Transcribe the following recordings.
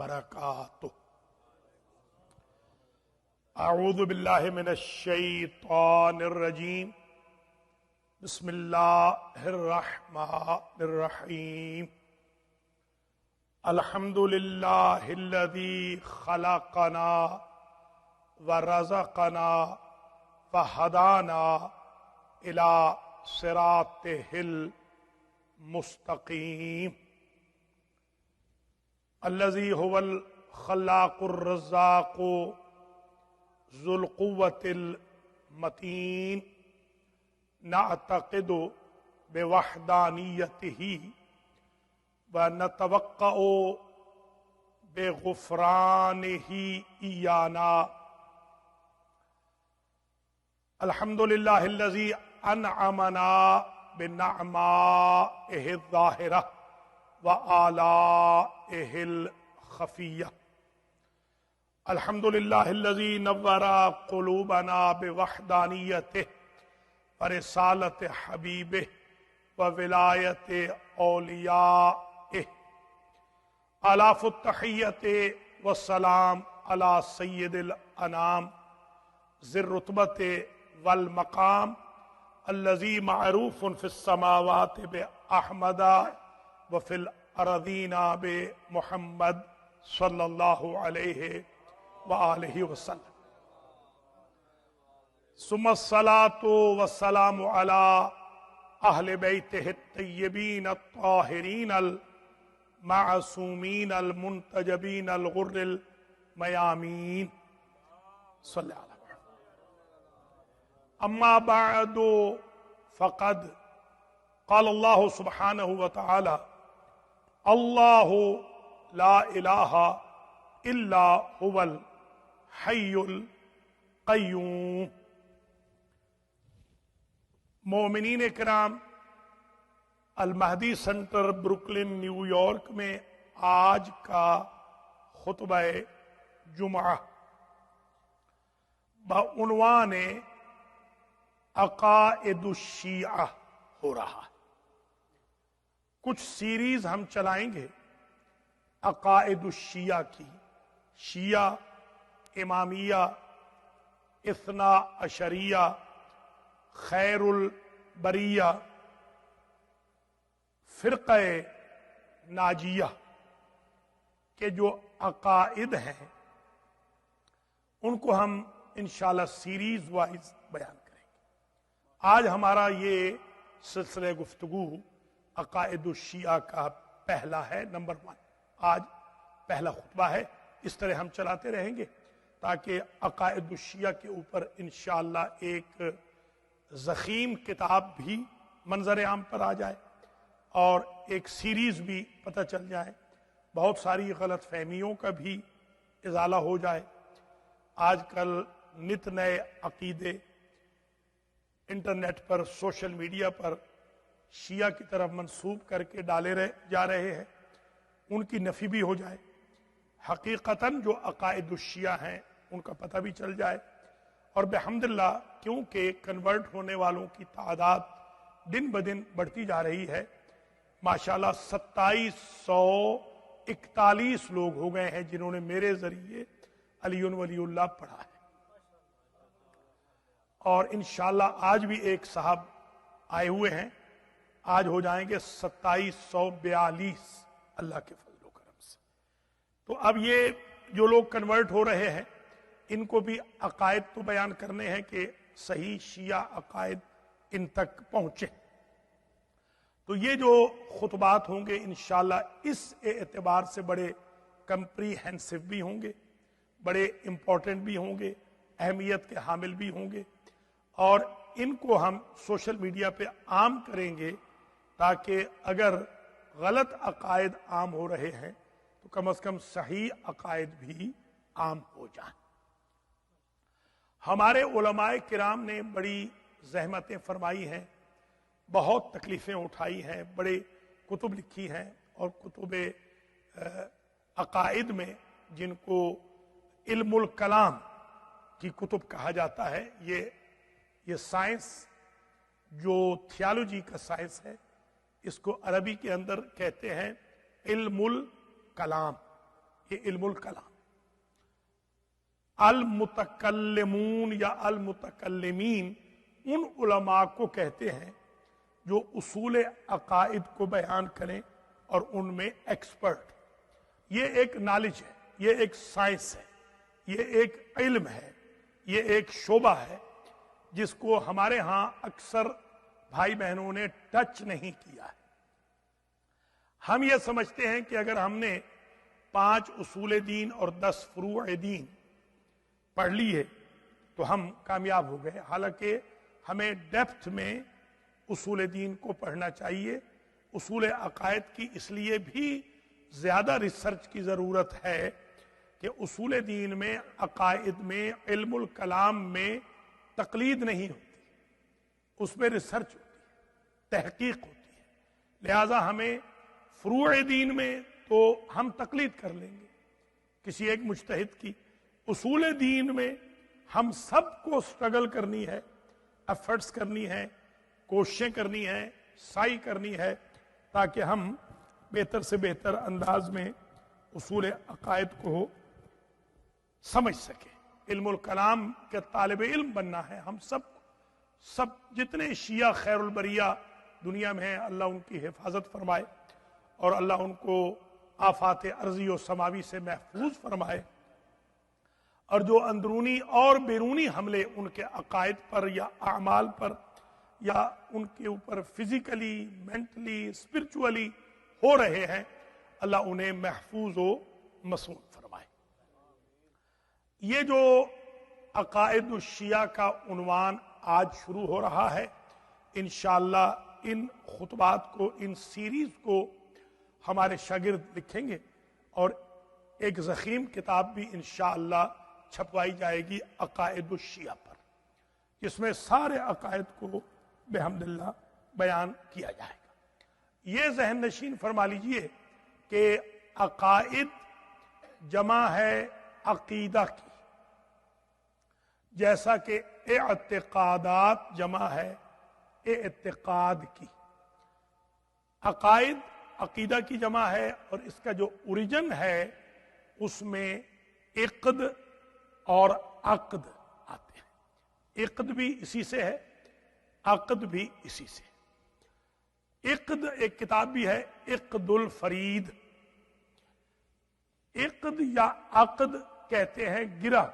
वबरकातुह। अऊज़ु बिल्लाहि मिनश शैतानिर रजीम। बिस्मिल्लाहिर रहमानिर रहीम। अल्हम्दुलिल्लाहिल्लज़ी खलक़ना व रज़क़ना व हदाना इला सिरातिहिल मुस्तकीम। अल्लज़ी हुवल खल्लाकुर रज़्ज़ाक़ु ज़ुल क़ुव्वतिल मतीन। नअतक़िदु बिवहदानियतिही व नतवक्कउ बिग़ुफ़रानिही इय्याना। अल्हम्दुलिल्लाहिल्लज़ी अनअमना बिन्नअमाइहि ज़ाहिरा व आलाइहिल खफ़िया। अल्हम्दुलिल्लाहिल्लज़ी नव्वरा क़ुलूबना बिवहदानियतिही व रिसालति हबीबिही व विलायति औलियाइही। आलाफ़ुत तहिय्यति व सलाम अला सय्यिदिल अनाम ज़िर रुतबति वल मकाम अल्लज़ी मअरूफ़ुन फ़िस समावाति बि अहमदा व फिल अरदीना बि मुहम्मद सल्लल्लाहु अलैहि व आलिहि वसल्लम। सुम्मस्सलातु वस्सलामु अला अहले बैतिहि तय्यबीन अत्ताहिरीन अल मासूमीन अल मुंतजबीन अल गुर्रिल मयामीन। सल्लल्लाहु अलैहि वसल्लम। अम्मा बअदु फ़क़द क़ाल अल्लाहु सुब्हानहु व तआला अल्लाहु ला इलाहा इल्ला हुवल हय्युल क़य्यूम। मोमिनीन किराम, अल महदी सेंटर ब्रुकलिन न्यूयॉर्क में आज का खुतबा जुमा बउन्वान अक़ाइदुश्शिया हो रहा है। कुछ सीरीज हम चलाएंगे अक़ाइदुश्शिया की। शिया, इमामिया, इस्ना अशरिया, खैरुल बरिया, फिरक़े नाजिया के जो अक़ाइद हैं उनको हम इंशाअल्लाह सीरीज वाइज बयान करेंगे। आज हमारा ये सिलसिला गुफ्तगू अक़ाइदुश्शिया का पहला है, नंबर 1। आज पहला खुतबा है। इस तरह हम चलाते रहेंगे ताकि अक़ाइदुश्शिया के ऊपर इंशाअल्लाह एक ज़ख़ीम किताब भी मंजर आम पर आ जाए और एक सीरीज भी पता चल जाए। बहुत सारी गलत फहमियों का भी इज़ाला हो जाए। आजकल नित नए अकीदे इंटरनेट पर, सोशल मीडिया पर शिया की तरफ मंसूब करके डाले जा रहे हैं, उनकी नफ़ी भी हो जाए। हकीकतन जो अक़ाइदुश्शिया हैं उनका पता भी चल जाए। और बेहम्दुलिल्लाह, क्योंकि कन्वर्ट होने वालों की तादाद दिन ब दिन बढ़ती जा रही है, माशाल्लाह 2741 लोग हो गए हैं जिन्होंने मेरे जरिए अलीउन वलीउल्लाह पढ़ा है। और इंशाअल्लाह आज भी एक साहब आए हुए हैं, आज हो जाएंगे 2742 अल्लाह के फजल करम से। तो अब ये जो लोग कन्वर्ट हो रहे हैं इनको भी अकायद तो बयान करने हैं कि सही शिया अकायद इन तक पहुंचे। तो ये जो खुतबात होंगे इंशाअल्लाह इस एतबार से बड़े कंप्रीहेंसिव भी होंगे, बड़े इंपॉर्टेंट भी होंगे, अहमियत के हामिल भी होंगे। और इनको हम सोशल मीडिया पे आम करेंगे ताकि अगर गलत अकायद आम हो रहे हैं तो कम से कम सही अकायद भी आम हो जाए। हमारे उलमाए किराम ने बड़ी ज़हमतें फरमाई हैं, बहुत तकलीफ़ें उठाई हैं, बड़े कुतुब लिखी हैं। और कुतुब अकायद में जिनको इल्मुल कलाम की कुतुब कहा जाता है, ये साइंस जो थियोलॉजी का साइंस है, इसको अरबी के अंदर कहते हैं इल्मुल कलाम। ये इल्मुल कलाम। अल मुतकल्लिमून या अल मुतकल्लिमीन उन उलमा को कहते हैं जो उसूल अकाइद को बयान करें और उनमें एक्सपर्ट। ये एक नॉलेज है, ये एक साइंस है, ये एक इल्म है, ये एक शोबा है जिसको हमारे यहां अक्सर भाई बहनों ने टच नहीं किया है। हम ये समझते हैं कि अगर हमने 5 उसूल दीन और 10 फुरूअ दीन पढ़ ली है तो हम कामयाब हो गए। हालांकि हमें डेप्थ में उसूल दीन को पढ़ना चाहिए। उसूल अकायद की इसलिए भी ज्यादा रिसर्च की जरूरत है कि उसूल दीन में, अकायद में, इल्मुल कलाम में तकलीद नहीं होती, उसमें रिसर्च होती है, तहकीक होती है। लिहाजा हमें फुरूअ दीन में तो हम तकलीद कर लेंगे किसी एक मुज्तहिद की। उसूल दीन में हम सबको स्ट्रगल करनी है, एफर्ट्स करनी है, कोशिशें करनी है, साई करनी है, ताकि हम बेहतर से बेहतर अंदाज में उसूल अकायद को समझ सके। इल्मुल कलाम के तालिब इल्म बनना है हम सब जितने शिया खैरुल बरिया दुनिया में हैं, अल्लाह उनकी हिफाजत फरमाए और अल्लाह उनको आफात अर्जी और समावी से महफूज फरमाए, और जो अंदरूनी और बैरूनी हमले उनके अकायद पर या अमाल पर या उनके ऊपर फिजिकली, मेंटली, स्पिरिचुअली हो रहे हैं, अल्लाह उन्हें महफूज व मसून फरमाए। ये जो अकायद शिया का उन्वान आज शुरू हो रहा है, इंशाअल्लाह इन खुतबात को, इन सीरीज को हमारे शागिर्द लिखेंगे और एक ज़ख़ीम किताब भी इंशाअल्लाह छपवाई जाएगी अकायद शिया पर, जिसमें सारे अकायद को बेहम्दुलिल्लाह बयान किया जाएगा। ये ज़हन नशीन फरमा लीजिए कि अकायद जमा है अकीदा की, जैसा कि एअतिकादात जमा है एअतिकाद की। अकायद अकीदा की जमा है और इसका जो ओरिजिन है उसमें इक़्द और अक़्द आते हैं। इक़्द भी इसी से है, अक़्द भी इसी से। इक़्द एक किताब भी है, इक़्दुल फरीद। इक़्द या अक़्द कहते हैं गिरा।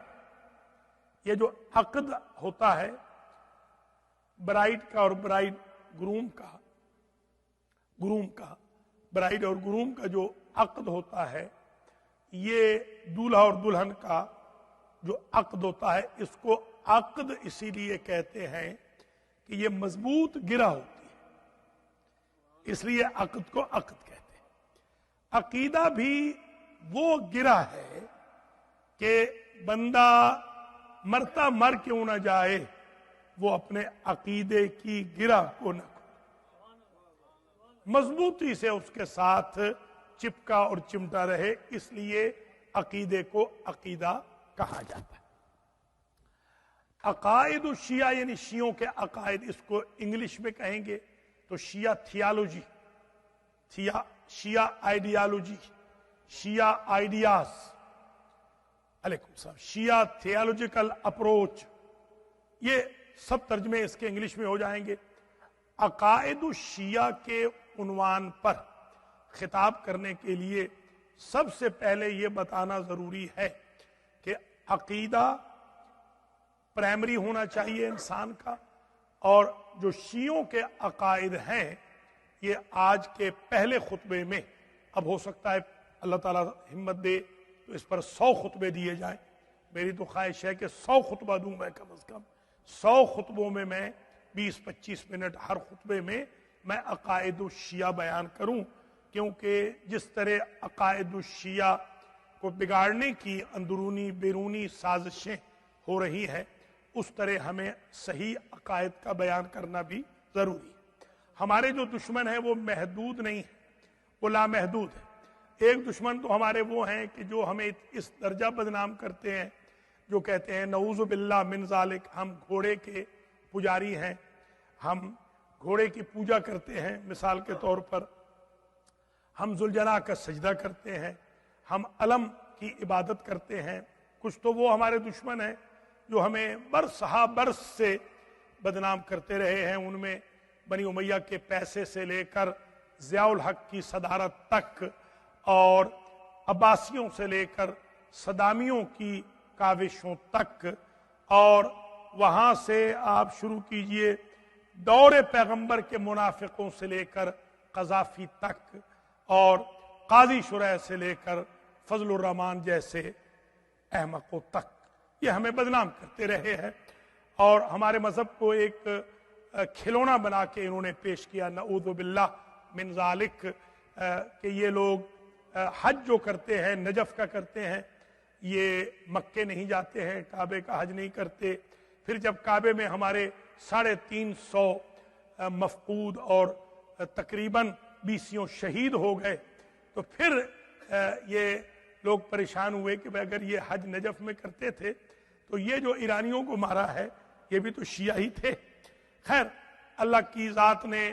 ये जो अक़्द होता है ब्राइड का और ब्राइड ग्रूम का, ब्राइड और ग्रूम का जो अक़्द होता है, ये दूल्हा और दुल्हन का जो अक़्द होता है, इसको अक़्द इसीलिए कहते हैं कि ये मजबूत गिरा होती है, इसलिए अक़्द को अक़्द कहते हैं। अकीदा भी वो गिरा है कि बंदा मरता मर क्यों ना जाए, वो अपने अकीदे की गिरा को न मजबूती से उसके साथ चिपका और चिमटा रहे, इसलिए अकीदे को अकीदा कहा जाता है। अकायद शिया यानी शियों के अकायद, इसको इंग्लिश में कहेंगे तो शिया थियोलॉजी, शिया आइडियालॉजी, शिया आइडियाज, अलैकुम सलाम, शिया थियोलॉजिकल अप्रोच, ये सब तर्जमे इसके इंग्लिश में हो जाएंगे। अकायद शिया के उन्वान पर खिताब करने के लिए सबसे पहले यह बताना जरूरी है कि अकीदा प्राइमरी होना चाहिए इंसान का, और जो शियों के अकायद हैं ये आज के पहले खुतबे में, अब हो सकता है अल्लाह ताला हिम्मत दे तो इस पर 100 खुतबे दिए जाएं। मेरी तो ख्वाहिश है कि 100 खुतबा दूं मैं, कम से कम 100 खुतबों में मैं 20-25 मिनट हर खुतबे में मैं अकायद शिया बयान करूं, क्योंकि जिस तरह अकायद शिया को बिगाड़ने की अंदरूनी बैरूनी साजिशें हो रही हैं, उस तरह हमें सही अकायद का बयान करना भी जरूरी है। हमारे जो दुश्मन है वो महदूद नहीं है, वो लामहदूद है। एक दुश्मन तो हमारे वो हैं कि जो हमें इस दर्जा बदनाम करते हैं, जो कहते हैं नऊज़ु बिल्लाह मिन ज़ालिक, हम घोड़े के पुजारी हैं, हम घोड़े की पूजा करते हैं। मिसाल के तौर पर हम जुलजना का सजदा करते हैं, हम अलम की इबादत करते हैं, कुछ तो वो हमारे दुश्मन हैं जो हमें बरस से बदनाम करते रहे हैं। उनमें बनी उमैया के पैसे से लेकर ज़ियाउल हक की सदारत तक और अब्बासियों से लेकर सदामियों की काविशों तक, और वहां से आप शुरू कीजिए दौरे पैगंबर के मुनाफिकों से लेकर कजाफी तक, और काजी शुरैह से लेकर फजलुर रहमान जैसे अहमकों तक, ये हमें बदनाम करते रहे हैं। और हमारे मजहब को एक खिलौना बना के इन्होंने पेश किया, नऊज़ु बिल्लाह मिन ज़ालिक, कि ये लोग हज जो करते हैं नजफ का करते हैं, ये मक्के नहीं जाते हैं, काबे का हज नहीं करते। फिर जब काबे में हमारे 350 मफकूद और तकरीबन 20 शहीद हो गए, तो फिर ये लोग परेशान हुए कि भाई अगर ये हज नजफ में करते थे तो ये जो ईरानियों को मारा है ये भी तो शिया ही थे। खैर, अल्लाह की ज़ात ने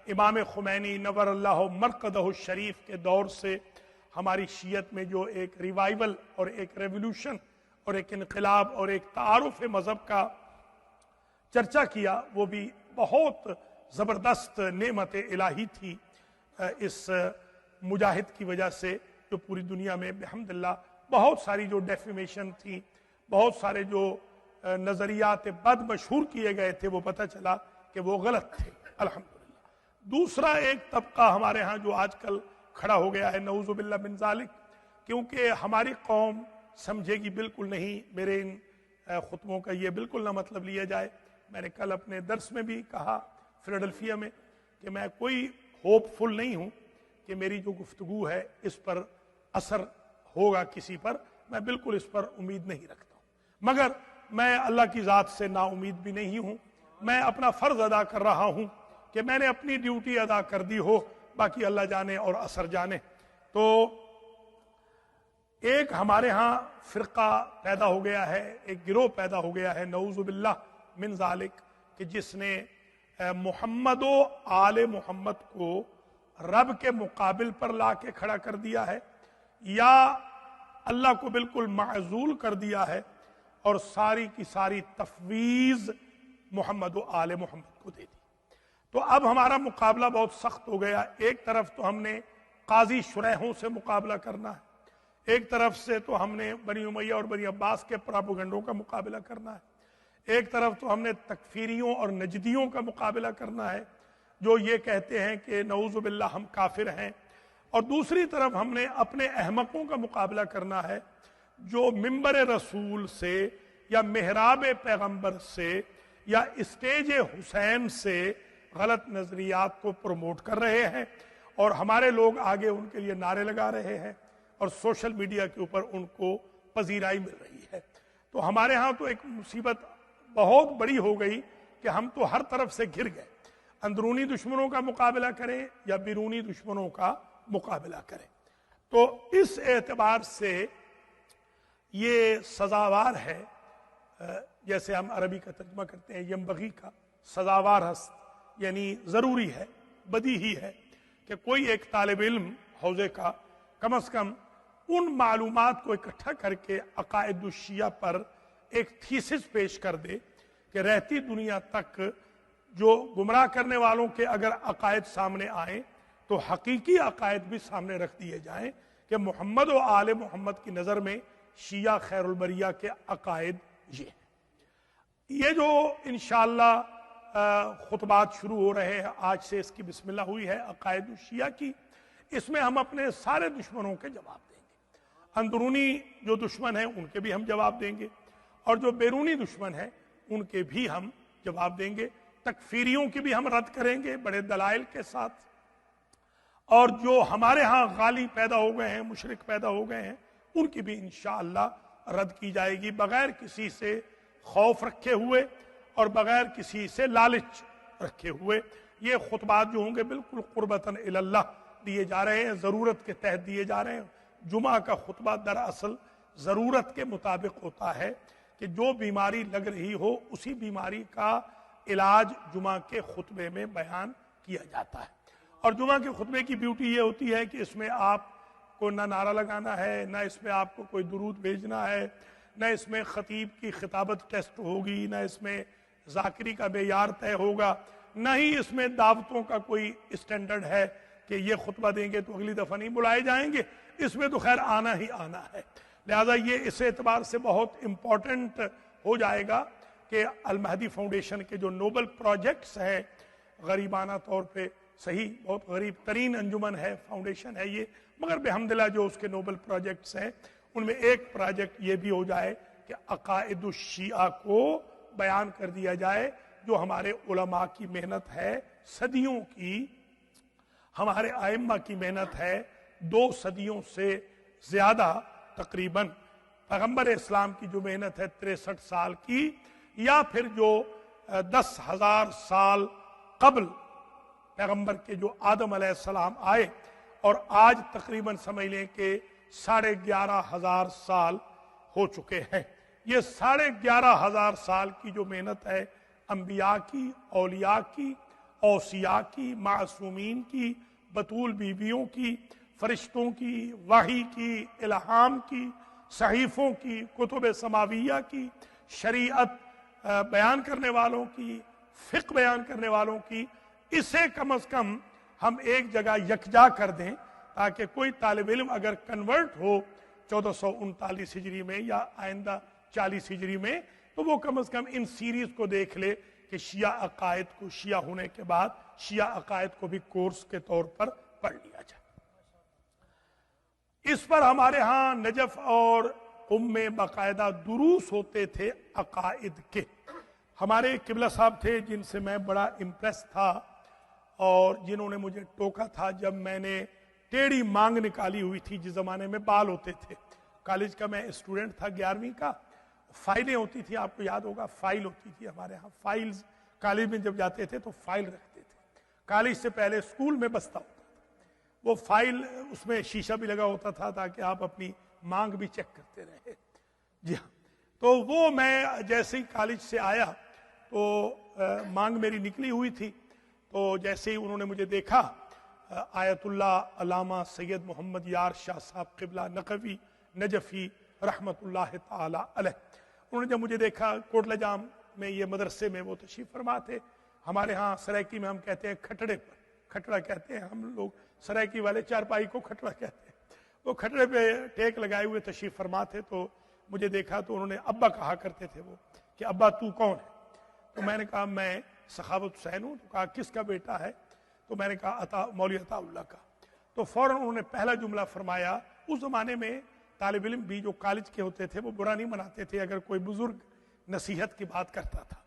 इमाम खुमैनी नवर अल्लाह मरकदहु शरीफ के दौर से हमारी शियत में जो एक रिवाइवल और एक रेवोल्यूशन और एक इनकलाब और एक तारुफ मजहब का चर्चा किया, वो भी बहुत ज़बरदस्त नेमत इलाही थी इस मुजाहिद की वजह से, जो पूरी दुनिया में बिहम्दिल्लाह बहुत सारी जो डेफिमेशन थी, बहुत सारे जो नज़रियात बद मशहूर किए गए थे, वो पता चला कि वो गलत थे अल्हम्दुलिल्लाह। दूसरा एक तबका हमारे यहाँ जो आजकल खड़ा हो गया है, नऊज़ु बिल्लाह मिन ज़ालिक, क्योंकि हमारी कौम समझेगी बिल्कुल नहीं, मेरे इन खुतबों का ये बिल्कुल ना मतलब लिया जाए। मैंने कल अपने दर्स में भी कहा फिलाडेल्फिया में कि मैं कोई होपफुल नहीं हूँ कि मेरी जो गुफ्तगू है इस पर असर होगा किसी पर, मैं बिल्कुल इस पर उम्मीद नहीं रखता हूँ। मगर मैं अल्लाह की ज़ात से नाउमीद भी नहीं हूँ। मैं अपना फ़र्ज अदा कर रहा हूँ कि मैंने अपनी ड्यूटी अदा कर दी हो, बाकी अल्लाह जाने और असर जाने। तो एक हमारे यहाँ फ़िरका पैदा हो गया है, एक गिरोह पैदा हो गया है नऊज़ु बिल्लाह मिन ज़ालिक, कि जिसने मोहम्मद व आले मोहम्मद को रब के मुकाबिल पर ला के खड़ा कर दिया है, या अल्लाह को बिल्कुल माज़ूल कर दिया है और सारी की सारी तफवीज़ मोहम्मद व आले मोहम्मद को दे दी। तो अब हमारा मुकाबला बहुत सख्त हो गया। एक तरफ तो हमने काजी शुरैहों से मुकाबला करना है, एक तरफ से तो हमने बनी उमैया और बनी अब्बास के प्रोपेगेंडों का मुकाबला करना है, एक तरफ तो हमने तकफीरियों और नजदियों का मुकाबला करना है जो ये कहते हैं कि नऊज़ु बिल्लाह हम काफिर हैं, और दूसरी तरफ हमने अपने अहमकों का मुकाबला करना है जो मिंबर रसूल से या मेहराब पैगंबर से या स्टेज हुसैन से गलत नजरियात को प्रमोट कर रहे हैं, और हमारे लोग आगे उनके लिए नारे लगा रहे हैं और सोशल मीडिया के ऊपर उनको पजीराई मिल रही है। तो हमारे यहाँ तो एक मुसीबत बहुत बड़ी हो गई कि हम तो हर तरफ से घिर गए। अंदरूनी दुश्मनों का मुकाबला करें या बिरूनी दुश्मनों का मुकाबला करें। तो इस एतबार से ये सजावार है, जैसे हम अरबी का तर्जुमा करते हैं यमबगी का, सजावार हस्त यानी ज़रूरी है, बदी ही है कि कोई एक तालिब इल्म हौज़े का कम से कम उन मालूमात को इकट्ठा करके अकायद शिया पर एक थीसिस पेश कर दे कि रहती दुनिया तक जो गुमराह करने वालों के अगर अकायद सामने आए तो हकीकी अकायद भी सामने रख दिए जाएं कि मोहम्मद और आले मोहम्मद की नज़र में शिया खैरुल बरिया के अकायद ये हैं। ये जो इंशाअल्लाह खुतबात शुरू हो रहे हैं, आज से इसकी बिस्मिल्लाह हुई है अकायद शिया की, इसमें हम अपने सारे दुश्मनों के जवाब देंगे। अंदरूनी जो दुश्मन हैं उनके भी हम जवाब देंगे, और जो बैरूनी दुश्मन हैं उनके भी हम जवाब देंगे। तकफीरियों की भी हम रद्द करेंगे बड़े दलाइल के साथ, और जो हमारे यहाँ गाली पैदा हो गए हैं, मुशरिक पैदा हो गए हैं, उनकी भी इंशाअल्लाह रद्द की जाएगी, बगैर किसी से खौफ रखे हुए और बगैर किसी से लालच रखे हुए। ये खुतबात जो होंगे बिल्कुल कुर्बतन इल्लाह दिए जा रहे हैं, ज़रूरत के तहत दिए जा रहे हैं। जुमा का खुतबा दरअसल ज़रूरत के मुताबिक होता है कि जो बीमारी लग रही हो उसी बीमारी का इलाज जुमा के खुतबे में बयान किया जाता है। और जुमा के खुतबे की ब्यूटी ये होती है कि इसमें आप आपको ना नारा लगाना है, ना इसमें आपको कोई दुरूद भेजना है, ना इसमें खतीब की खिताबत टेस्ट होगी, ना इसमें जाकिरी का मेयार तय होगा, ना ही इसमें दावतों का कोई स्टैंडर्ड है कि ये खुतबा देंगे तो अगली दफा नहीं बुलाए जाएंगे। इसमें तो खैर आना ही आना है। लिहाजा ये इस एतबार से बहुत इंपॉर्टेंट हो जाएगा कि अल महदी फाउंडेशन के जो नोबल प्रोजेक्ट्स हैं, गरीबाना तौर पे सही बहुत गरीब तरीन अंजुमन है, फाउंडेशन है ये, मगर बेहमदिल्ला जो उसके नोबल प्रोजेक्ट्स हैं उनमें एक प्रोजेक्ट ये भी हो जाए कि अकाइद शिया को बयान कर दिया जाए, जो हमारे उलमा की मेहनत है, सदियों की हमारे आइम्मा की मेहनत है, 2 सदियों से ज्यादा तकरीबन पैगंबर इस्लाम की जो मेहनत है 63 साल की, या फिर जो 10,000 साल कबल पैगंबर के जो आदम अलैहिस्सलाम आए और आज तकरीबन समझ लें कि 11,500 साल हो चुके हैं। ये 11,500 साल की जो मेहनत है अंबिया की, औलिया की, औसिया की, मासूमीन की, बतूल बीवियों की, फरिश्तों की, वही की, इल्हाम की, सहीफों की, कुतुब समाविया की, शरीयत बयान करने वालों की, फिक्र बयान करने वालों की, इसे कम से कम हम एक जगह यकजा कर दें ताकि कोई तालिब इल्म अगर कन्वर्ट हो 1439 हिजरी में या आइंदा 40 हिजरी में, तो वो कम से कम इन सीरीज को देख ले कि शिया अकायद को, शिया होने के बाद शिया अकायद को भी कोर्स के तौर पर पढ़ लिया जाए। इस पर हमारे यहाँ नजफ और कुम में बाकायदा दुरूस होते थे अकायद के। हमारे किबला साहब थे जिनसे मैं बड़ा इम्प्रेस था और जिन्होंने मुझे टोका था जब मैंने टेढ़ी मांग निकाली हुई थी। जिस जमाने में बाल होते थे, कॉलेज का मैं स्टूडेंट था 11वीं का, फाइलें होती थी, आपको याद होगा फाइल होती थी हमारे यहाँ, फाइल्स कॉलेज में जब जाते थे तो फाइल रखते थे। कॉलेज से पहले स्कूल में बस्ता होता था, वो फाइल उसमें शीशा भी लगा होता था ताकि आप अपनी मांग भी चेक करते रहे। जी हाँ, तो वो मैं जैसे ही कॉलेज से आया तो मांग मेरी निकली हुई थी, तो जैसे ही उन्होंने मुझे देखा, आयतुल्लाह अल्लामा सैयद मोहम्मद यार शाह साहब किबला नकवी नजफी रहमतुल्लाह ताला अलैह, उन्होंने जब मुझे देखा, कोटला जाम में ये मदरसे में वो तशरीफ फरमा थे। हमारे यहाँ सरायकी में हम कहते हैं खटड़े पर, खटड़ा कहते हैं हम लोग, सरायकी वाले चारपाई को खटड़ा कहते हैं। वो खटड़े पे टेक लगाए हुए तशरीफ फरमा थे, तो मुझे देखा तो उन्होंने अब्बा कहा करते थे वो कि अब्बा तू कौन है? तो मैंने कहा मैं सखावत हुसैन हूँ। तो कहा किसका बेटा है? तो मैंने कहा मौलवी अताउल्लाह का। तो फौरन उन्होंने पहला जुमला फरमाया, उस जमाने में तालिब इल्म भी जो कॉलेज के होते थे वो बुरा नहीं मनाते थे अगर कोई बुजुर्ग नसीहत की बात करता था।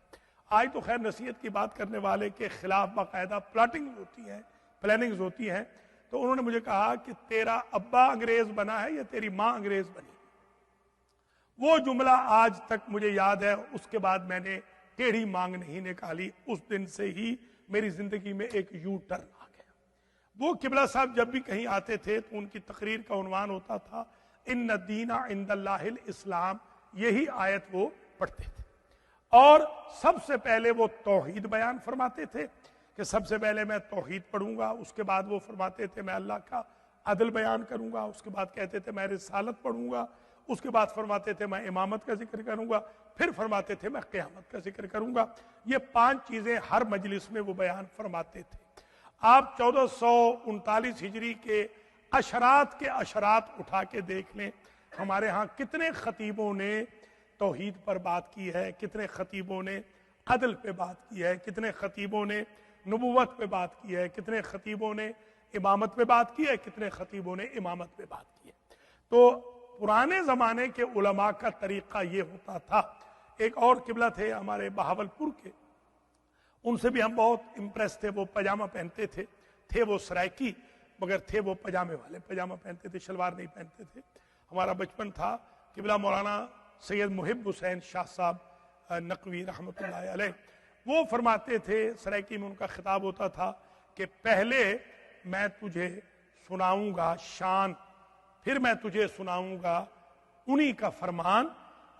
आज तो खैर नसीहत की बात करने वाले के खिलाफ बाकायदा प्लाटिंग होती है, प्लानिंग्स होती हैं। तो उन्होंने मुझे कहा कि तेरा अब्बा अंग्रेज बना है या तेरी माँ अंग्रेज बनी? वो जुमला आज तक मुझे याद है। उसके बाद मैंने टेढ़ी मांग नहीं निकाली। उस दिन से ही मेरी जिंदगी में एक यू टर्न आ गया। वो किबला साहब जब भी कहीं आते थे तो उनकी तकरीर का उन्वान होता था इन्ना दीना इंदल्लाहिल इस्लाम, यही आयत वो पढ़ते थे। और सबसे पहले वो तौहीद बयान फरमाते थे कि सबसे पहले मैं तौहीद पढ़ूंगा, उसके बाद वो फरमाते थे मैं अल्लाह का अदल बयान करूंगा, उसके बाद कहते थे मैं रिसालत पढ़ूंगा, उसके बाद फरमाते थे मैं इमामत का जिक्र करूंगा, फिर फरमाते थे मैं क़यामत का जिक्र करूंगा। ये 5 चीजें हर मजलिस में वो बयान फरमाते थे। आप 1439 हिजरी के अशरात के अशरात उठा के देख लें, हमारे यहाँ कितने खतीबों ने तौहीद पर बात की है, कितने खतीबों ने अदल पे बात की है, कितने खतीबों ने नबुवत पे बात की है, कितने खतीबों ने इमामत पे बात की है, कितने खतीबों ने इमामत पे बात की है। तो पुराने जमाने के उलमा का तरीका ये होता था। एक और किबला थे हमारे बहावलपुर के, उनसे भी हम बहुत इम्प्रेस थे। वो पजामा पहनते थे वो सरायकी, मगर थे वो पजामे वाले, पजामा पहनते थे, शलवार नहीं पहनते थे। हमारा बचपन था। किबला मौलाना सैयद मुहिब हुसैन शाह साहब नकवी रहमतुल्लाह अलैह, वो फरमाते थे, सरायकी में उनका खिताब होता था कि पहले मैं तुझे सुनाऊंगा शान, फिर मैं तुझे सुनाऊंगा उन्हीं का फरमान,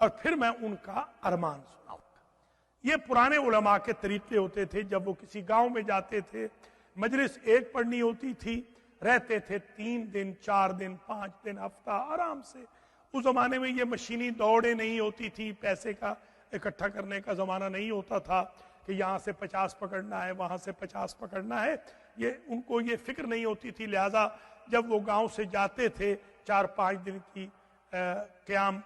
और फिर मैं उनका अरमान सुनाऊंगा। ये पुराने उलमा के तरीके होते थे। जब वो किसी गांव में जाते थे, मजलिस एक पढ़नी होती थी, रहते थे 3 दिन 4 दिन 5 दिन हफ्ता आराम से। उस जमाने में ये मशीनी दौड़े नहीं होती थी, पैसे का इकट्ठा करने का जमाना नहीं होता था कि यहाँ से 50 पकड़ना है वहां से 50 पकड़ना है, ये उनको ये फिक्र नहीं होती थी। लिहाजा जब वो गांव से जाते थे 4-5 दिन की क्याम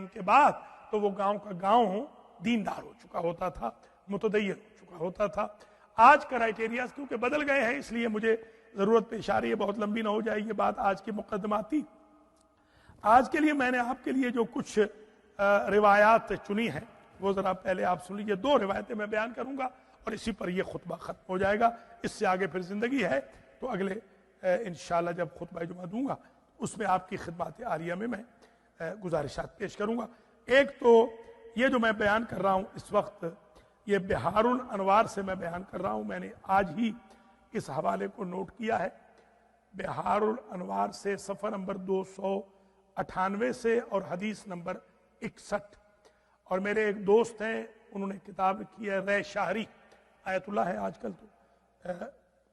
के बाद, तो वो गांव का गांव दीनदार हो चुका होता था, मुतदय्यन हो चुका होता था। आज क्राइटेरिया क्योंकि बदल गए हैं, इसलिए मुझे जरूरत पेश आ रही है, बहुत लंबी ना हो जाए ये बात आज की मुकदमाती। आज के लिए मैंने आपके लिए जो कुछ रिवायात चुनी है वो जरा पहले आप सुन लीजिए। 2 रिवायतें मैं बयान करूंगा और इसी पर यह खुतबा खत्म हो जाएगा। इससे आगे फिर जिंदगी है, तो अगले इंशाअल्लाह जब खुतबा जुमा दूंगा उसमें आपकी खिदमत आरिया में मैं गुजारिशात पेश करूंगा। एक तो ये जो मैं बयान कर रहा हूं इस वक्त, ये बिहारुल अनवार से मैं बयान कर रहा हूं। मैंने आज ही इस हवाले को नोट किया है। बिहारुल अनवार से सफ़र नंबर 298 से और हदीस नंबर 61। और मेरे एक दोस्त हैं, उन्होंने किताब लिखी है, रे शाहरी आयतुल्लाह है आजकल, तो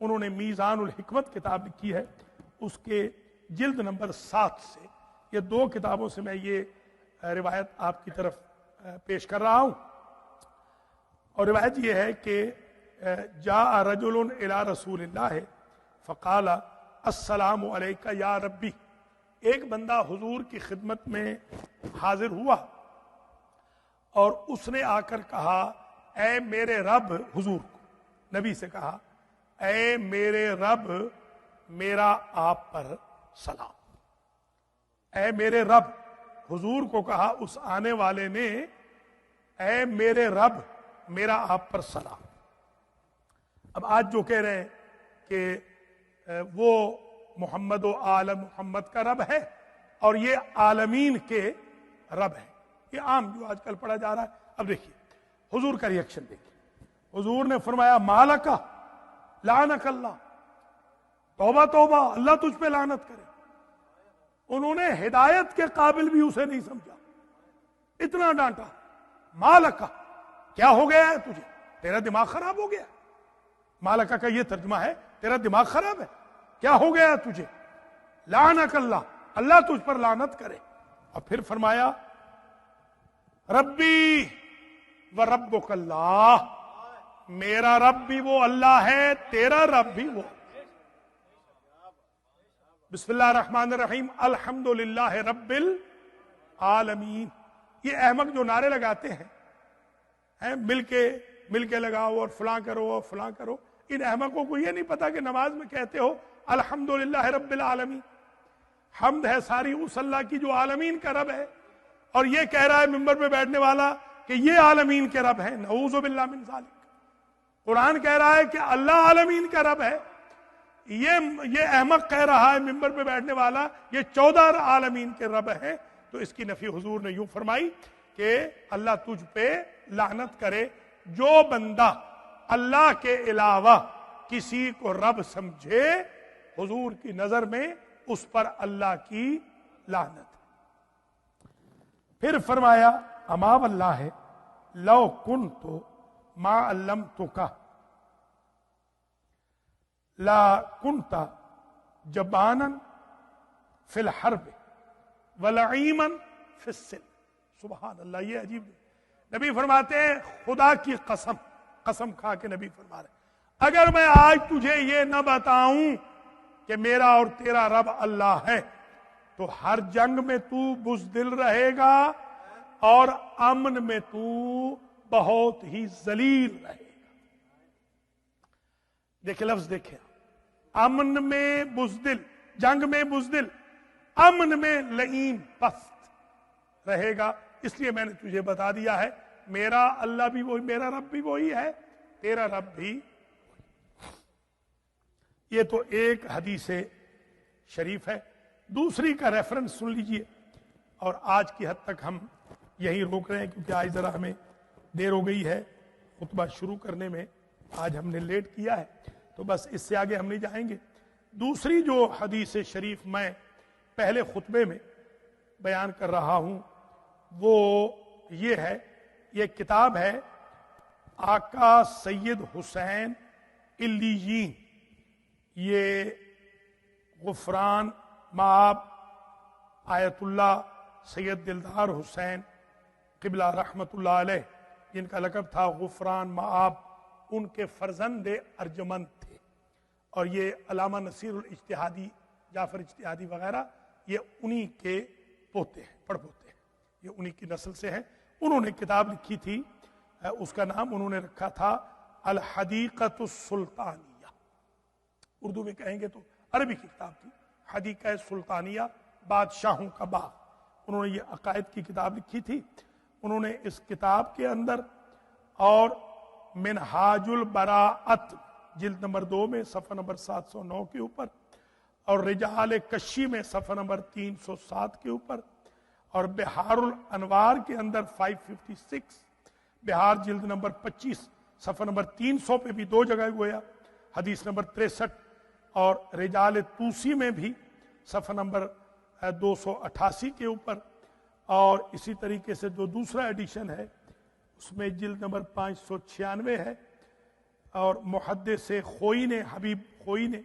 उन्होंने मीज़ानुल हिकमत किताब लिखी है, उसके जिल्द नंबर 7 से। ये 2 किताबों से मैं ये रिवायत आपकी तरफ पेश कर रहा हूं। और रिवायत ये है कि जा रजुलुन इला रसूलिल्लाह फ़क़ाला अस्सलामु अलैका या रब्बी। एक बंदा हुजूर की खिदमत में हाजिर हुआ और उसने आकर कहा, ऐ मेरे रब, हुजूर को नबी से कहा, ऐ मेरे रब, मेरा आप पर सलाम। ऐ मेरे रब, हुजूर को कहा उस आने वाले ने, ऐ मेरे रब, मेरा आप पर सलाम। अब आज जो कह रहे हैं कि वो मोहम्मद व आलम मोहम्मद का रब है और ये आलमीन के रब है, ये आम जो आजकल पढ़ा जा रहा है। अब देखिए हुजूर का रिएक्शन देखिए। हुजूर ने फरमाया, मालका लानक अल्लाह, तौबा तौबा, अल्लाह तुझ पे लानत करे। उन्होंने हिदायत के काबिल भी उसे नहीं समझा, इतना डांटा। मालका, क्या हो गया है तुझे, तेरा दिमाग खराब हो गया। मालका का ये तर्जुमा है, तेरा दिमाग खराब है, क्या हो गया है तुझे। लानक अल्लाह, अल्लाह तुझ पर लानत करे। और फिर फरमाया, रब्बी व रब्बुक अल्लाह, मेरा रब भी वो अल्लाह है, तेरा रब भी वो। बिस्मिल्लाह रहमान रहीम, अल्हम्दुलिल्लाह रब्बिल आलमीन। ये अहमक जो नारे लगाते हैं मिलके लगाओ और फलां करो और फलां करो, इन अहमकों को ये नहीं पता कि नमाज में कहते हो अल्हम्दुलिल्लाह रब्बिल आलमीन, हम्द है सारी उस अल्लाह की जो आलमीन का रब है। और ये कह रहा है मिंबर पे बैठने वाला कि ये आलमीन के रब है। नऊज़ु बिल्लाह मिन ज़ालिक। कुरान कह रहा है कि अल्लाह आलमीन का रब है, ये अहमक कह रहा है मिंबर पे बैठने वाला ये 14 आलमीन के रब है। तो इसकी नफी हुजूर ने यूं फरमाई कि अल्लाह तुझ पे लानत करे, जो बंदा अल्लाह के अलावा किसी को रब समझे, हुजूर की नजर में उस पर अल्लाह की लानत। फिर फरमाया, अमा वल्लाह है लौ कुन तो मा अल्लम तो का ला कुनता जबानन फिल हर्ब वलईमन फिस्सिल। सुभान अल्लाह, ये अजीब। नबी फरमाते हैं, खुदा की कसम, कसम खा के नबी फरमा रहे, अगर मैं आज तुझे ये न बताऊं कि मेरा और तेरा रब अल्लाह है, तो हर जंग में तू बुज़दिल रहेगा और अमन में तू बहुत ही जलील रहेगा। देखे लफ्ज देखे, अमन में बुज़दिल, जंग में बुज़दिल, अमन में लईम पस्त रहेगा। इसलिए मैंने तुझे बता दिया है, मेरा अल्लाह भी वही, मेरा रब भी वही है, तेरा रब भी। ये तो एक हदीस शरीफ है। दूसरी का रेफरेंस सुन लीजिए। और आज की हद तक हम यही रोक रहे हैं क्योंकि आज जरा हमें देर हो गई है खुतबा शुरू करने में, आज हमने लेट किया है, तो बस इससे आगे हम नहीं जाएंगे। दूसरी जो हदीस शरीफ मैं पहले खुतबे में बयान कर रहा हूं वो ये है, ये किताब है आका सैयद हुसैन इल्लीयीन, ये गुफरान माब आयतुल्लाह सैयद दिलदार हुसैन क़िबला रहमतुल्लाह अलैह, जिनका लक़ब था गुफरान माब, उनके फर्जंद अर्जमंद थे। और ये अल्लामा नसीरुल इज्तिहादी, जाफर इज्तिहादी वगैरह, ये उन्हीं के पोते हैं, पड़पोते हैं, ये उन्हीं की नस्ल से हैं। उन्होंने किताब लिखी थी, उसका नाम उन्होंने रखा था अल हदीक़तुस सुल्तानिया। उर्दू में कहेंगे तो अरबी की किताब थी, हदीक़ा सुल्तानिया, बादशाहों का बाग। उन्होंने ये अकायद की किताब लिखी थी। उन्होंने इस किताब के अंदर और मिनहाजुल बराअत जिल्द नंबर 2 में सफ़ा नंबर 709 के ऊपर, और रिजाल कशी में सफ़ा नंबर 307 के ऊपर, और बिहारुल अनवार के अंदर 556, बिहार जिल्द नंबर 25 सफ़ा नंबर 300 पे भी 2 जगह गोया, हदीस नंबर 63, और रिजाल तूसी में भी सफ़ा नंबर 288 के ऊपर, और इसी तरीके से जो दूसरा एडिशन है उसमें जिल्द नंबर 596 है। और मुहद्दिस खोई ने, हबीब खोई ने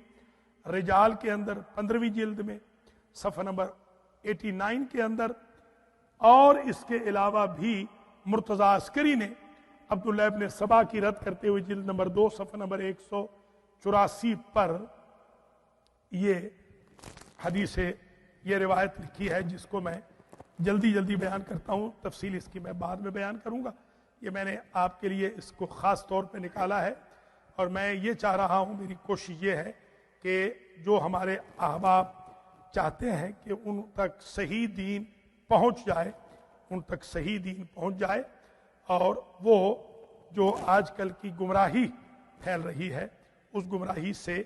रिजाल के अंदर 15वीं जिल्द में सफ़ा नंबर 89 के अंदर, और इसके अलावा भी मुर्तज़ा अस्करी ने अब्दुल्लाह इब्न सबा की रद्द करते हुए जिल्द नंबर 2 सफ़ा नंबर 184 पर ये हदीस, ये रिवायत लिखी है, जिसको मैं जल्दी जल्दी बयान करता हूँ, तफसील इसकी मैं बाद में बयान करूँगा। ये मैंने आपके लिए इसको ख़ास तौर पे निकाला है, और मैं ये चाह रहा हूँ, मेरी कोशिश ये है कि जो हमारे अहबाब चाहते हैं कि उन तक सही दीन पहुँच जाए, उन तक सही दीन पहुँच जाए, और वो जो आजकल की गुमराही फैल रही है उस गुमराही से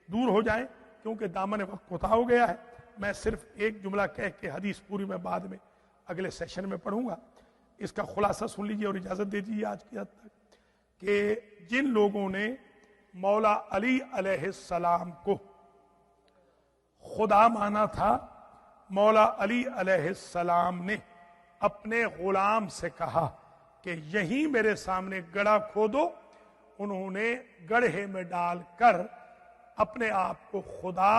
दूर हो जाए, क्योंकि दामन वक्त कोता हो गया है। मैं सिर्फ एक जुमला कह के हदीस पूरी मैं बाद में अगले सेशन में पढ़ूंगा। इसका खुलासा सुन लीजिए और इजाजत दे दीजिए आज की हद तक, कि जिन लोगों ने मौला अली अलैहिस्सलाम को खुदा माना था, मौला अली अलैहिस्सलाम ने अपने गुलाम से कहा कि यहीं मेरे सामने गड्ढा खोदो। उन्होंने गड्ढे में डालकर अपने आप को खुदा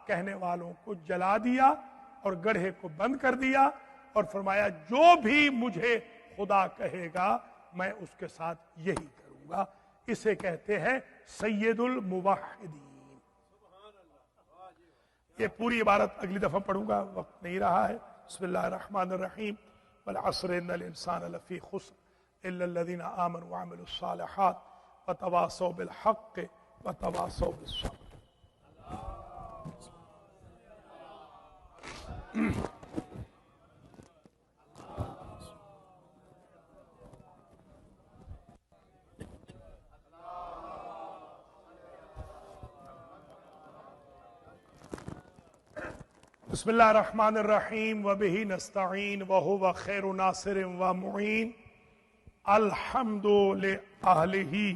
कहने वालों को जला दिया और गड्ढे को बंद कर दिया, और फरमाया जो भी मुझे खुदा कहेगा मैं उसके साथ यही करूंगा। इसे कहते हैं सैयदुल मुवहिदीन। ये पूरी इबारत अगली दफा पढ़ूंगा, वक्त नहीं रहा है। बिस्मिल्लाहिर रहमानिर रहीम। वल अस्र इन्नल इंसान लफी खुस्र इल्ला लल्लज़ीना आमनु व अमिलुस सालिहात व तवासौ बिल हक़्क़ व तवासौ बिस सब्र। बिस्मिल्लाहिर्रहमानिर्रहीम व बिही नस्तईन व हुवा खैरु नासिरिन व मुईन। अल्हम्दु लिअहलिही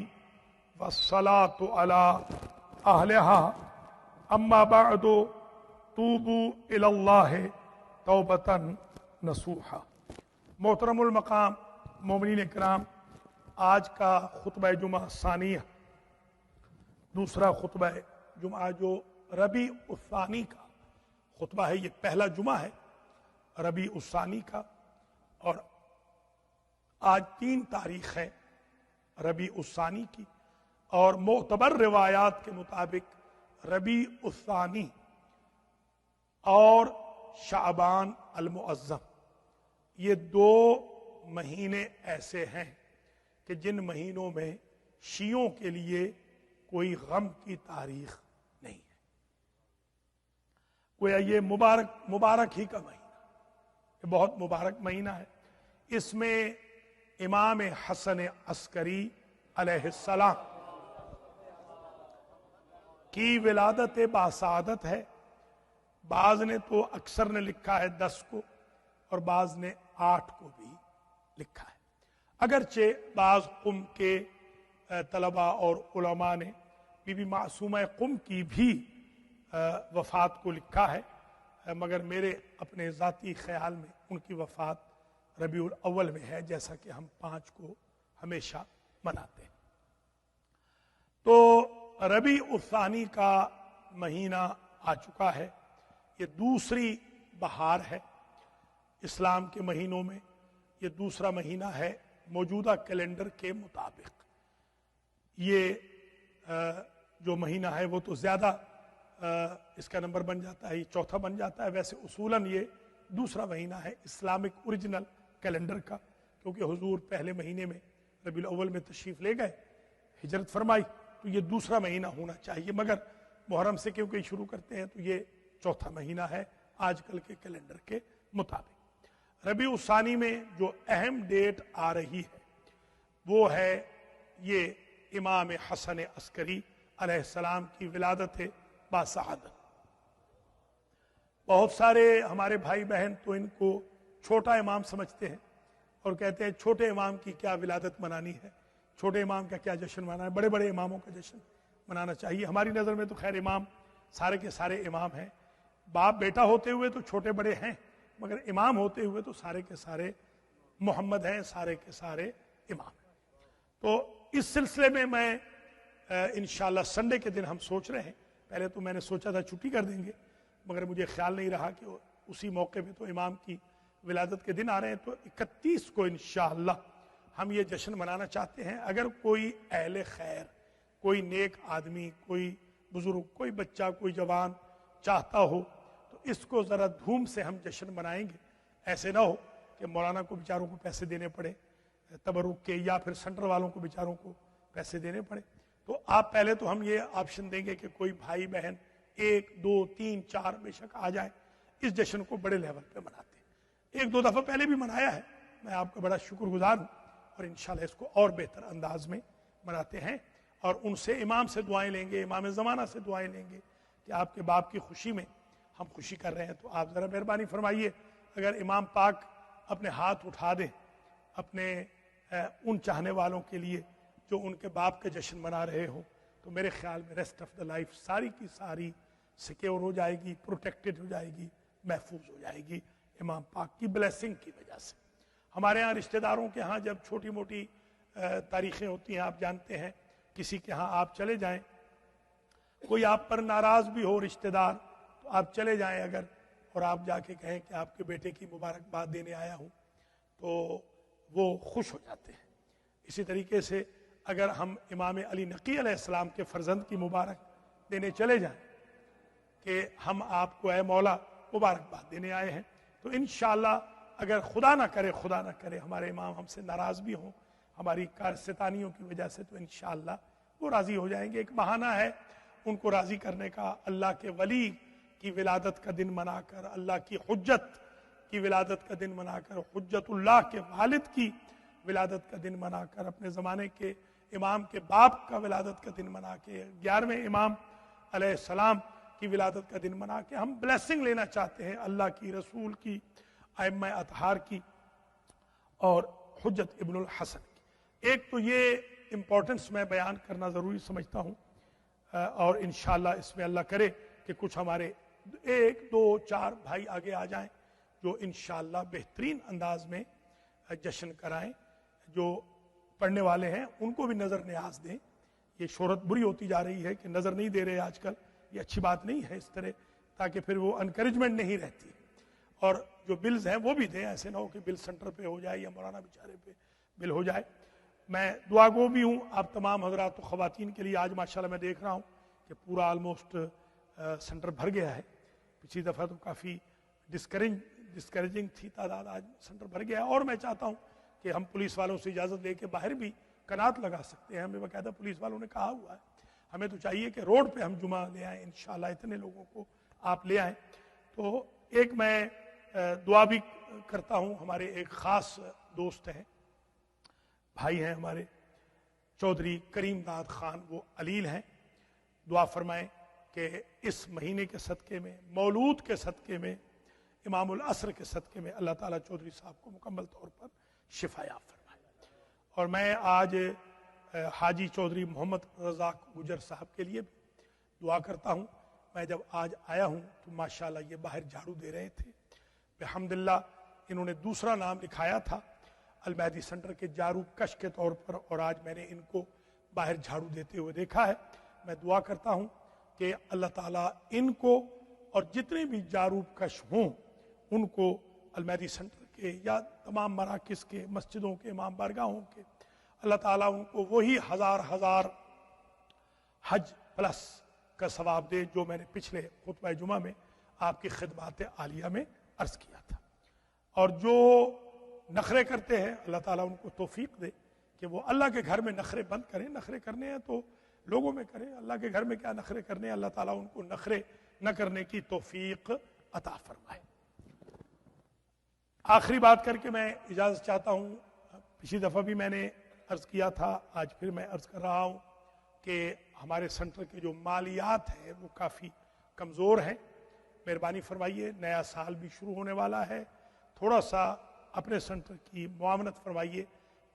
वस्सलातु अला अहलिहा अम्मा बअदु तूबू इलल्लाहि तौबतन नसूहा। मोहतरमुल मकाम मोमिनीन इकराम, आज का खुतबा जुमा सानिया, दूसरा खुतबा जुमा जो रबी उस्सानी का खुतबा है, ये पहला जुमा है रबी उस्सानी का, और आज 3 तारीख है रबी उस्सानी की, और मोतबर रिवायात के मुताबिक रबी उस्सानी और शाबान अल मुअज़्ज़म, ये 2 महीने ऐसे हैं कि जिन महीनों में शियों के लिए कोई गम की तारीख नहीं है। गोया ये मुबारक ही का महीना, ये बहुत मुबारक महीना है। इसमें इमाम हसन अस्करी अलैहिस्सलाम की विलादत बासादत है। बाज ने तो अक्सर ने लिखा है 10 को, और बाज ने 8 को भी लिखा है। अगरचे बाज कुम के तलबा और उलमा ने बीबी मासूमा कुम की भी वफात को लिखा है, मगर मेरे अपने ज़ाती ख्याल में उनकी वफात रबीउल अव्वल में है, जैसा कि हम 5 को हमेशा मनाते हैं। तो रबी उस्सानी का महीना आ चुका है। ये दूसरी बहार है इस्लाम के महीनों में, ये दूसरा महीना है मौजूदा कैलेंडर के मुताबिक। ये जो महीना है वो तो ज्यादा इसका नंबर बन जाता है, ये चौथा बन जाता है। वैसे उसूलन ये दूसरा महीना है इस्लामिक ओरिजिनल कैलेंडर का, क्योंकि हुजूर पहले महीने में रबीउल अव्वल में तशरीफ ले गए, हिजरत फरमाई, तो ये दूसरा महीना होना चाहिए। मगर मुहर्रम से क्योंकि शुरू करते हैं तो ये चौथा महीना है आजकल के कैलेंडर के मुताबिक। रबीउल सानी में जो अहम डेट आ रही है वो है ये इमाम हसन अस्करी अलैहिस्सलाम की विलादत बासआदत। बहुत सारे हमारे भाई बहन तो इनको छोटा इमाम समझते हैं और कहते हैं छोटे इमाम की क्या विलादत मनानी है, छोटे इमाम का क्या जश्न मनाना है, बड़े बड़े इमामों का जश्न मनाना चाहिए। हमारी नज़र में तो खैर इमाम सारे के सारे इमाम हैं, बाप बेटा होते हुए तो छोटे बड़े हैं, मगर इमाम होते हुए तो सारे के सारे मोहम्मद हैं, सारे के सारे इमाम। तो इस सिलसिले में मैं इंशाल्लाह संडे के दिन हम सोच रहे हैं, पहले तो मैंने सोचा था छुट्टी कर देंगे, मगर मुझे ख्याल नहीं रहा कि उसी मौके पे तो इमाम की विलादत के दिन आ रहे हैं। तो 31 को इंशाअल्लाह हम ये जश्न मनाना चाहते हैं। अगर कोई अहले खैर, कोई नेक आदमी, कोई बुजुर्ग, कोई बच्चा, कोई जवान चाहता हो तो इसको ज़रा धूम से हम जश्न मनाएंगे। ऐसे ना हो कि मौलाना को बेचारों को पैसे देने पड़े तबरुक के, या फिर सेंटर वालों को बेचारों को पैसे देने पड़े। तो आप पहले तो हम ये ऑप्शन देंगे कि कोई भाई बहन 1, 2, 3, 4 बेशक आ जाए, इस जश्न को बड़े लेवल पे मनाते हैं। 1-2 दफ़ा पहले भी मनाया है, मैं आपका बड़ा शुक्रगुजार हूँ, और इंशाल्लाह इसको और बेहतर अंदाज में मनाते हैं। और उनसे इमाम से दुआएं लेंगे, इमाम ज़माना से दुआएं लेंगे कि आपके बाप की खुशी में हम खुशी कर रहे हैं। तो आप ज़रा मेहरबानी फरमाइए, अगर इमाम पाक अपने हाथ उठा दें अपने उन चाहने वालों के लिए जो उनके बाप के जश्न मना रहे हो, तो मेरे ख्याल में रेस्ट ऑफ द लाइफ सारी की सारी सिक्योर हो जाएगी, प्रोटेक्टेड हो जाएगी, महफूज हो जाएगी इमाम पाक की ब्लेसिंग की वजह से। हमारे यहाँ रिश्तेदारों के यहाँ जब छोटी मोटी तारीखें होती हैं, आप जानते हैं, किसी के यहाँ आप चले जाएं, कोई आप पर नाराज भी हो रिश्तेदार, तो आप चले जाएं अगर, और आप जाके कहें कि आपके बेटे की मुबारकबाद देने आया हूँ, तो वो खुश हो जाते हैं। इसी तरीके से अगर हम इमाम अली नकी अलैहिस्सलाम के फर्जंद की मुबारक देने चले जाएं कि हम आपको ऐ मौला मुबारकबाद देने आए हैं, तो इंशाअल्लाह अगर खुदा ना करे हमारे इमाम हमसे नाराज भी हों हमारी कारस्तानियों की वजह से, तो इंशाअल्लाह वो राजी हो जाएंगे। एक बहाना है उनको राजी करने का, अल्लाह के वली की विलादत का दिन मनाकर, अल्लाह की हुज्जत की विलादत का दिन मनाकर, हुज्जतुल्लाह के वालिद की विलादत का दिन मनाकर, अपने ज़माने के इमाम के बाप का विलादत का दिन मना के, 11वें इमाम अलैहिस्सलाम की विलादत का दिन मना के हम ब्लेसिंग लेना चाहते हैं अल्लाह की, रसूल की, आइम्मा अतहार की और हुज्जत इब्नुल हसन की। एक तो ये इंपॉर्टेंस मैं बयान करना ज़रूरी समझता हूँ, और इंशाअल्लाह इसमें अल्लाह करे कि कुछ हमारे 1, 2, 4 भाई आगे आ जाएं जो इंशाअल्लाह बेहतरीन अंदाज में जश्न कराएं। जो पढ़ने वाले हैं उनको भी नज़र न्याज दें। ये शोहरत बुरी होती जा रही है कि नज़र नहीं दे रहे आजकल, ये अच्छी बात नहीं है इस तरह, ताकि फिर वो इनकरेजमेंट नहीं रहती। और जो बिल्स हैं वो भी दें, ऐसे ना हो कि बिल सेंटर पे हो जाए या मौलाना बेचारे पे बिल हो जाए। मैं दुआगो भी हूँ आप तमाम हजरात ख़वातीन के लिए। आज माशाल्लाह मैं देख रहा हूँ कि पूरा ऑलमोस्ट सेंटर भर गया है। पिछली दफ़ा तो काफ़ी डिस्करेजिंग थी तादाद, आज सेंटर भर गया है। और मैं चाहता हूँ कि हम पुलिस वालों से इजाज़त लेके बाहर भी कनात लगा सकते हैं, हमें बाकायदा पुलिस वालों ने कहा हुआ है। हमें तो चाहिए कि रोड पे हम जुमा ले आएँ, इंशाअल्लाह इतने लोगों को आप ले आएँ। तो एक मैं दुआ भी करता हूँ, हमारे एक ख़ास दोस्त हैं, भाई हैं हमारे, चौधरी करीम दाद खान, वो अलील हैं। दुआ फरमाएं कि इस महीने के सदक़े में, मौलूद के सदक़े में, इमामुल असर के सदक़े में अल्लाह ताला चौधरी साहब को मुकम्मल तौर पर शिफाया फरमाए। और मैं आज हाजी चौधरी मोहम्मद रज़ाक गुजर साहब के लिए भी दुआ करता हूँ। मैं जब आज आया हूँ तो माशाल्लाह ये बाहर झाड़ू दे रहे थे, अल्हम्दुलिल्लाह इन्होंने दूसरा नाम लिखाया था अलमहदी सेंटर के जारू कश के तौर पर, और आज मैंने इनको बाहर झाड़ू देते हुए देखा है। मैं दुआ करता हूँ कि अल्लाह ताला इनको اور جتنے بھی جاروب کش ہوں ان کو المہدی سینٹر کے یا تمام مراکز کے، مسجدوں کے، امام بارگاہوں کے، اللہ تعالیٰ ان کو وہی ہزار حج پلس کا ثواب دے جو میں نے پچھلے خطبہ جمعہ میں آپ کی خدمات عالیہ میں عرض کیا تھا۔ اور جو نخرے کرتے ہیں اللہ تعالیٰ ان کو توفیق دے کہ وہ اللہ کے گھر میں نخرے بند کریں۔ نخرے کرنے ہیں تو لوگوں میں کریں، اللہ کے گھر میں کیا نخرے کرنے ہیں، اللہ تعالیٰ ان کو نخرے نہ کرنے کی توفیق عطا فرمائے۔ آخری بات کر کے میں اجازت چاہتا ہوں، پچھلی دفعہ بھی میں نے عرض کیا تھا، آج پھر میں عرض کر رہا ہوں کہ ہمارے سینٹر کے جو مالیات ہیں وہ کافی کمزور ہیں۔ مہربانی فرمائیے، نیا سال بھی شروع ہونے والا ہے، تھوڑا سا اپنے سینٹر کی معاونت فرمائیے۔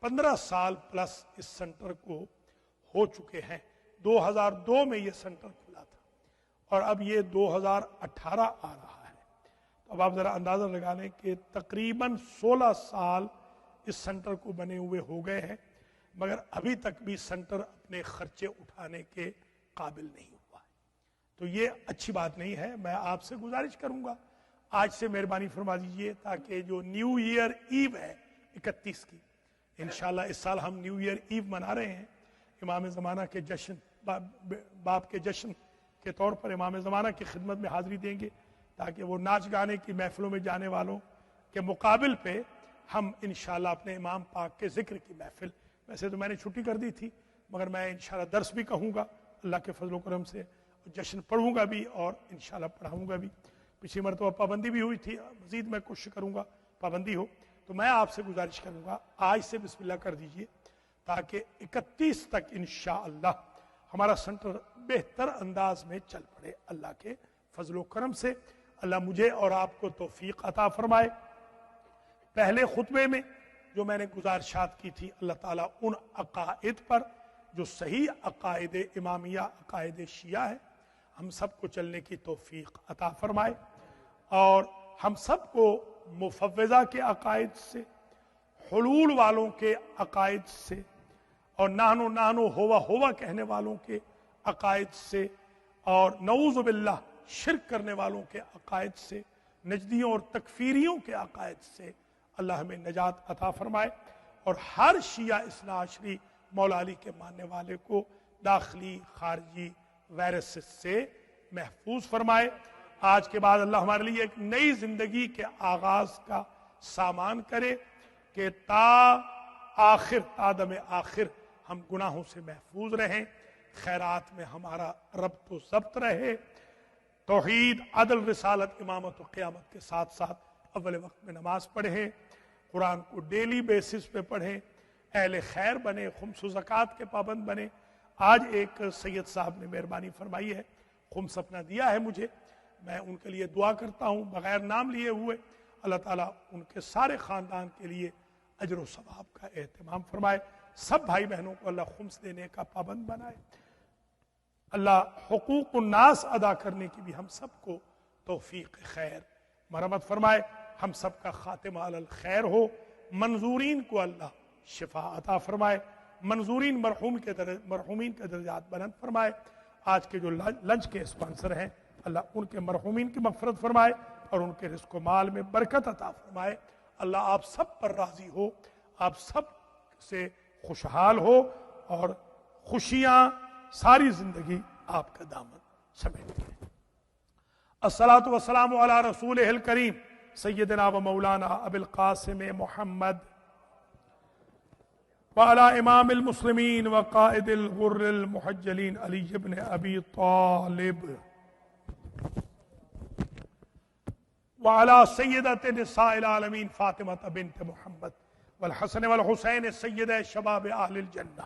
15 سال پلس اس سینٹر کو ہو چکے ہیں۔ 2002 میں یہ سینٹر کھلا تھا اور اب یہ 2018 آ رہا ہے، تو اب آپ ذرا اندازہ لگا لیں کہ تقریباً 16 سال اس سینٹر کو بنے ہوئے ہو گئے ہیں، مگر ابھی تک بھی سینٹر اپنے خرچے اٹھانے کے قابل نہیں ہوا ہے۔ تو یہ اچھی بات نہیں ہے۔ میں آپ سے گزارش کروں گا آج سے مہربانی فرما دیجئے تاکہ جو نیو ایئر ایو ہے 31 کی، انشاءاللہ اس سال ہم نیو ایئر ایو منا رہے ہیں، امام زمانہ کے جشن، باپ کے جشن کے طور پر امام زمانہ کی خدمت میں حاضری دیں گے، تاکہ وہ ناچ گانے کی محفلوں میں جانے والوں کے مقابل پہ ہم انشاءاللہ اپنے امام پاک کے ذکر کی محفل، ویسے تو میں نے چھٹی کر دی تھی مگر میں انشاءاللہ درس بھی کہوں گا اللہ کے فضل و کرم سے، جشن پڑھوں گا بھی اور انشاءاللہ پڑھاؤں گا بھی۔ پچھلی مرتبہ پابندی بھی ہوئی تھی، مزید میں کوشش کروں گا پابندی ہو، تو میں آپ سے گزارش کروں گا آج سے بسم اللہ کر دیجئے تاکہ 31 تک انشاءاللہ ہمارا سینٹر بہتر انداز میں چل پڑے۔ اللہ کے فضل و کرم سے اللہ مجھے اور آپ کو توفیق عطا فرمائے۔ پہلے خطبے میں جو میں نے گزارشات کی تھی، اللہ تعالیٰ ان عقائد پر جو صحیح عقائد امامیہ، عقائد شیعہ ہے، ہم سب کو چلنے کی توفیق عطا فرمائے، اور ہم سب کو مفوضہ کے عقائد سے، حلول والوں کے عقائد سے، اور نانو ہوا کہنے والوں کے عقائد سے، اور نعوذ باللہ شرک کرنے والوں کے عقائد سے، نجدیوں اور تکفیریوں کے عقائد سے اللہ ہمیں نجات عطا فرمائے، اور ہر شیعہ اثنا عشری مولا علی کے ماننے والے کو داخلی خارجی وائرس سے محفوظ فرمائے۔ آج کے بعد اللہ ہمارے لیے ایک نئی زندگی کے آغاز کا سامان کرے کہ تا دم آخر ہم گناہوں سے محفوظ رہیں، خیرات میں ہمارا ربط و ضبط رہے، توحید، عدل، رسالت، امامت و قیامت کے ساتھ ساتھ اول وقت میں نماز پڑھیں، قرآن کو ڈیلی بیسس پہ پڑھیں، اہل خیر بنے، خمس و زکوٰۃ کے پابند بنے۔ آج ایک سید صاحب نے مہربانی فرمائی ہے، خمس اپنا دیا ہے مجھے، میں ان کے لیے دعا کرتا ہوں بغیر نام لیے ہوئے، اللہ تعالیٰ ان کے سارے خاندان کے لیے اجر و ثواب کا اہتمام فرمائے، سب بھائی بہنوں کو اللہ خمس دینے کا پابند بنائے، اللہ حقوق الناس ادا کرنے کی بھی ہم سب کو توفیق خیر مرحمت فرمائے، ہم سب کا خاتمہ علی الخیر ہو، منظورین کو اللہ شفا عطا فرمائے، منظورین مرحومین کے درجات بلند فرمائے۔ آج کے جو لنچ کے اسپانسر ہیں اللہ ان کے مرحومین کی مغفرت فرمائے اور ان کے رزق و مال میں برکت عطا فرمائے۔ اللہ آپ سب پر راضی ہو، آپ سب سے خوشحال ہو، اور خوشیاں ساری زندگی آپ کا دامن سمیٹ لیں۔ الصلاۃ والسلام علی رسولہ الکریم سیدنا و مولانا ابی القاسم محمد وعلى امام المسلمین وقائد الغر المحجلین علی بن ابی طالب وعلى سیدۃ نساء العالمین فاطمہ بنت محمد والحسن والحسین سید شباب اہل الجنہ۔